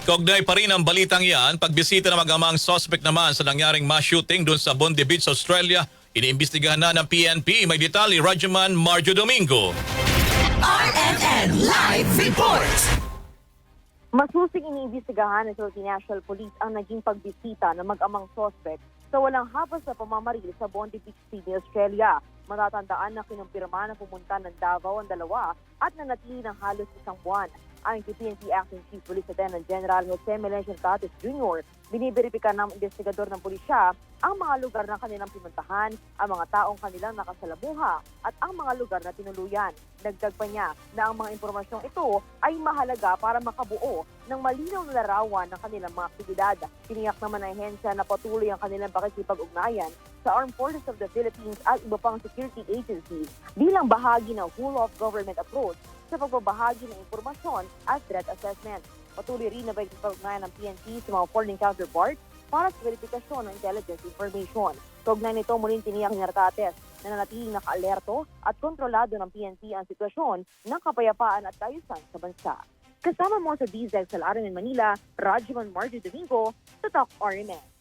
Kaugnay pa rin ang balitang yan, pagbisita ng mag-amang suspect naman sa nangyaring mass shooting doon sa Bondi Beach, Australia. Iniimbestigahan na ng PNP. May detalye, Rajaman Marjo Domingo. RNN Live Report! Masusing iniimbestigahan ng Philippine National Police ang naging pagbisita ng mag-amang suspect sa walang habas na pamamaril sa Bondi Beach, Sydney, Australia. Matatandaan na kinumpirma na pumunta ng Davao ang dalawa at nanatili ng halos isang buwan. Ayon kay PNP Acting Chief Police Lieutenant General Jose Melencio Tatis Jr., biniberipika ng investigador ng pulisya ang mga lugar na kanilang pinuntahan, ang mga taong kanilang nakasalamuha at ang mga lugar na tinuluyan. Dagdag pa niya na ang mga impormasyong ito ay mahalaga para makabuo ng malinaw na larawan ng kanilang mga aktibidad. Tiniyak naman ng ahensya na patuloy ang kanilang pakikipag-ugnayan sa Armed Forces of the Philippines at iba pang security agencies bilang bahagi ng whole-of-government approach sa pagbabahagi ng impormasyon at threat assessment. Patuloy rin na pakikipag-ugnayan ng PNP sa mga foreign counterparts para sa verifikasyon ng intelligence information. Kaugnay nito, muling tiniyak ni Artates na nanatiling naka-alerto at kontrolado ng PNP ang sitwasyon ng kapayapaan at kaayusan sa bansa. Kasama mo sa DZXL RMN Manila, Rajaman Marjo Domingo, sa Talk RMN.